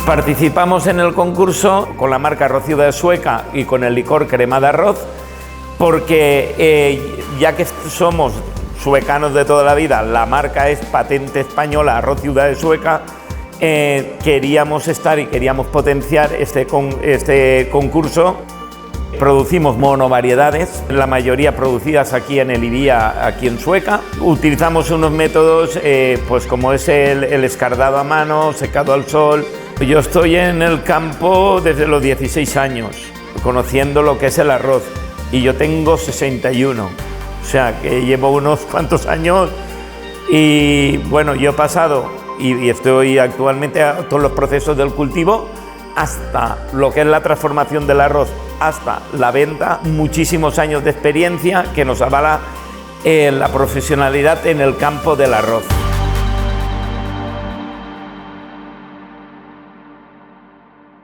Participamos en el concurso con la marca Arroz Ciudad de Sueca y con el licor Crema de Arroz, porque ya que somos suecanos de toda la vida, la marca es patente española, Arroz Ciudad de Sueca, queríamos estar y queríamos potenciar este concurso. Producimos monovariedades, la mayoría producidas aquí en el IBIA, aquí en Sueca. Utilizamos unos métodos pues como es el escardado a mano, secado al sol. Yo estoy en el campo desde los 16 años, conociendo lo que es el arroz, y yo tengo 61, o sea que llevo unos cuantos años y bueno, yo he pasado y estoy actualmente a todos los procesos del cultivo, hasta lo que es la transformación del arroz, hasta la venta, muchísimos años de experiencia que nos avala la profesionalidad en el campo del arroz.